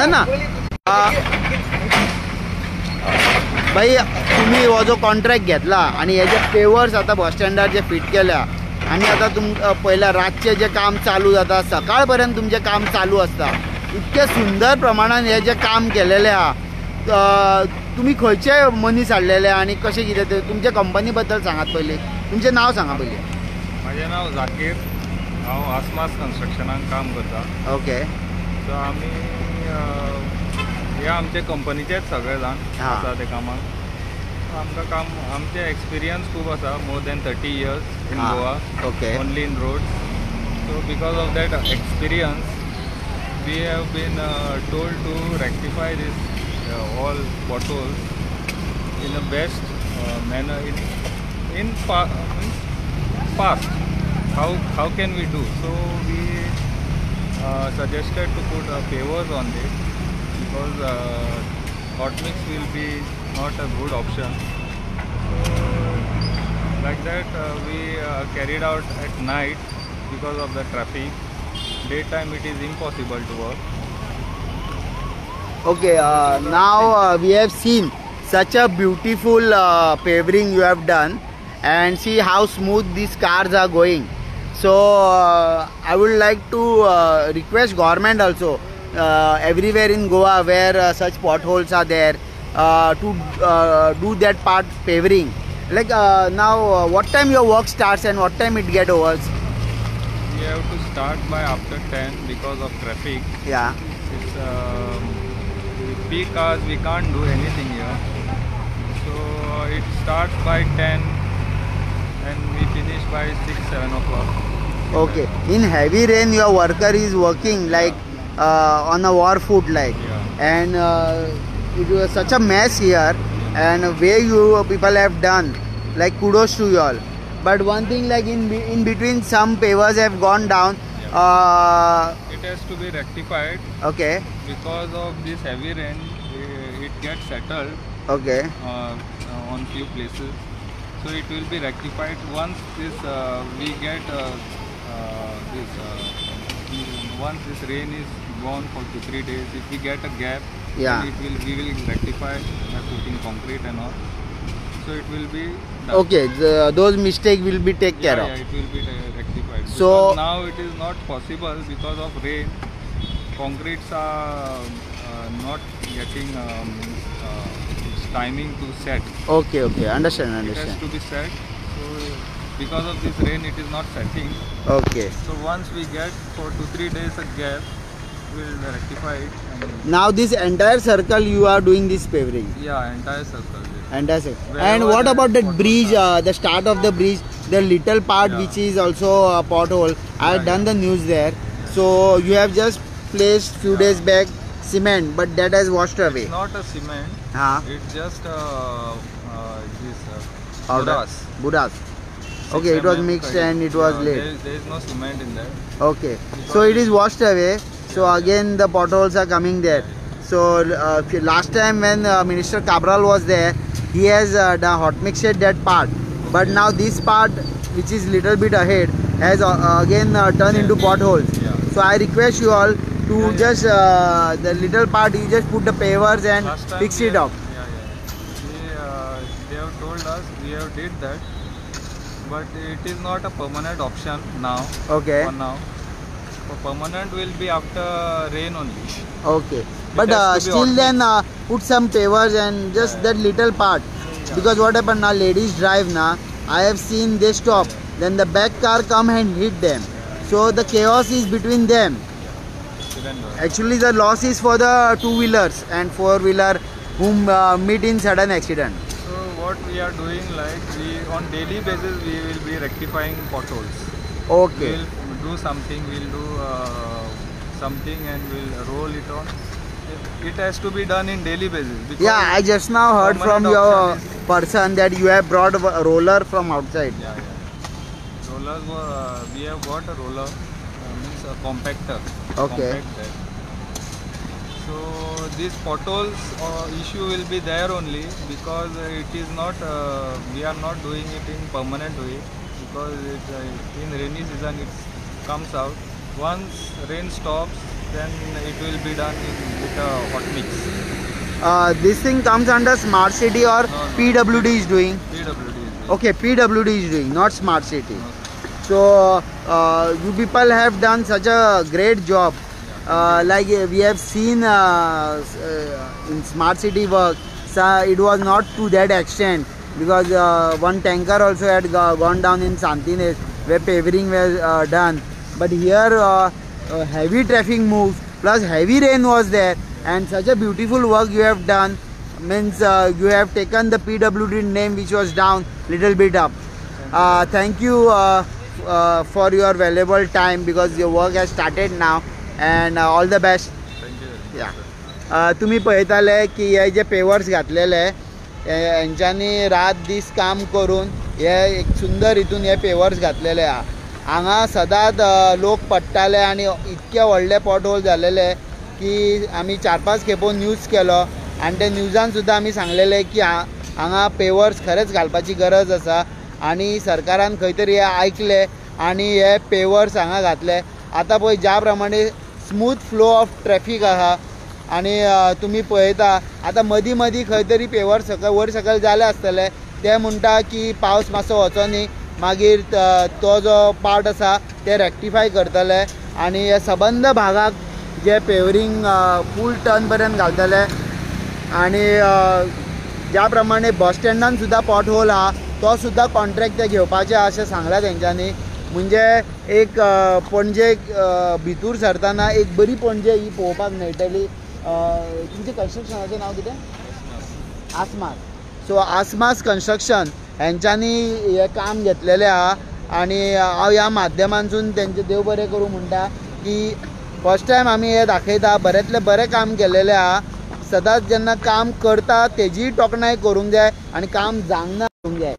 ना ना भाई तुम्ही हो जो कॉन्ट्रॅक्ट घेतला आणि हे जे पेवर्स आता बस स्टँडार जे फिट केल्या आणि आता पहिला रातचे जे काम चालू जाता सकाळपर्यंत तुमचे काम चालू असता इतके सुंदर प्रमाणात हे जे काम केलेले आहा तुम्ही खंयचे मनीस हाडलेले आणि कशें कितें ते तुमच्या कंपनी बद्दल सांगात पयलीं तुमचें नाव सांगा पयलीं माझे नाव जाकीर हांव आसमास कन्स्ट्रक्शनान काम करता ओके सो आमी हे आमचे कंपनीचेच सगळे जाण आसा ते कामाक आमकां काम आमचे एक्सपिरियन्स खूब आसा more than 30 years in Goa okay only in roads so because of that experience we have been told to rectify these all potholes in a best manner in fast. How can we do? So we suggested to put pavers on this because hot mix will be not a good option. So like that we carried out at night because of the traffic. Daytime it is impossible to work. Okay, now we have seen such a beautiful paving you have done and see how smooth these cars are going. So I would like to request government also everywhere in Goa where such potholes are there to do that part paving. Like now what time your work starts and what time it get over? We have to start by after 10 because of traffic. Yeah. It's peak hours we can't do anything here, so it starts by 10 and we finish by 6-7 o'clock. Okay, in heavy rain your worker is working like on a war foot like and it was such a mess here and way you people have done, like kudos to you all. But one thing, like in between some pavers have gone down. It has to be rectified. Okay. Because of this heavy rain, it gets settled. Okay. On few places, so it will be rectified once this we get once this rain is gone for 2-3 days. If we get a gap, we will rectify by putting concrete and all. So it will be done. Okay, those mistakes will be taken care of. Yeah, it will be rectified. So because now it is not possible because of rain. Concretes are not getting its timing to set. Okay, understand. It has to be set. So because of this rain, it is not setting. Okay. So once we get for 2-3 days a gap, we will rectify it. Now this entire circle you are doing this paving. Yeah, entire circle. Entire circle. And what about that bridge? The start of the bridge, the little part which is also a pothole. I have done the news there. So you have just placed few days back cement, but that has washed away. It's not a cement. It's just Budas. Okay, it was mixed and it was laid. There is no cement in there. Okay, so it is washed away. So again the potholes are coming there. So last time when Minister Cabral was there, he has done hot mixed that part. But now this part, which is little bit ahead, has again turned into potholes. So I request you all to just the little part you just put the pavers and fix it up. They have told us we have did that, but it is not a permanent option now. Okay. For now. Permanent will be after rain only. Okay, but still then put some pavers and just that little part, because what happened now, ladies drive now, I have seen they stop, then the back car come and hit them, so the chaos is between them. Actually the loss is for the two-wheelers and four-wheeler whom meet in sudden accident. So what we are doing, like we on daily basis we will be rectifying potholes. Okay. Do something, we'll do something and we'll roll it on. It has to be done in daily basis. Yeah, I just now heard from your person that you have brought a roller from outside. Rollers were, we have got a roller, means a compactor. Okay. So this potholes issue will be there only because it is not, we are not doing it in permanent way, because in rainy season it comes out. Once rain stops, then it will be done with a hot mix. This thing comes under smart city or No. PWD is doing? PWD is Okay, PWD is doing, not smart city. No. So you people have done such a great job. Like we have seen in smart city work, so it was not to that extent, because one tanker also had gone down in Santines where pavering was done. But here heavy traffic moves plus heavy rain was there, and such a beautiful work you have done. Means you have taken the PWD name which was down little bit up. Thank you for your valuable time, because your work has started now, and all the best. Thank you. Yeah. तुम्ही पळयताले की हे जे pavers घातलेले यांच्यानी रात दीस काम करून हे एक सुंदर हितून हे पेवर्स घातलेले हा. हांगा सदांच लोक पडटाले आनी इतके व्हडले पॉट होल जालेले की आमी 4-5 खेपो न्यूज केलो, आनी ते न्यूजान सुद्दां आमी सांगलेले की हांगा पेवर्स खरेंच घालपाची गरज आसा, आनी सरकारान खंय तरी हे आयकले आनी हे पेवर्स हांगा घातले. आतां पळय ज्या प्रमाणे स्मूथ फ्लो ऑफ ट्रॅफिक आहा, आनी तुमी पळयता आतां मदीं मदीं खंय तरी पेवर सकयल वयर सकयल जाले आसतले, ते म्हणटा की पावस मातसो वचो न्ही, मागीर तो जो पार्ट आसा ते रेक्टिफाय करतले आनी हे सबंद भागाक जे पेवरींग फूल टर्न पर्यंत घालतले. आनी ज्या प्रमाणे बस स्टँडान सुद्दां पॉट होल आहा तो सुद्दां कॉन्ट्रॅक्ट ते घेवपाचे अशें सांगलां तेंच्यांनी. म्हणजे एक पणजे भितूर सरतना एक बरी पणजे ही पळोवपाक मेळटली. तुमचे कन्स्ट्रक्शनाचें नांव कितें? आसमास. सो आसमास कन्स्ट्रक्शन हेंच्यांनी हे काम घेतलेलें आहा, आनी हांव ह्या माध्यमांतसून तेंचे देव बरें करूं म्हणटा की फर्स्ट टायम आमी हे दाखयता, बरेंतलें बरें काम केल्लेलें आहा. सदांच जेन्ना काम करता तेजीय तोखणाय करूंक जाय आनी काम जावंक ना करूंक जाय.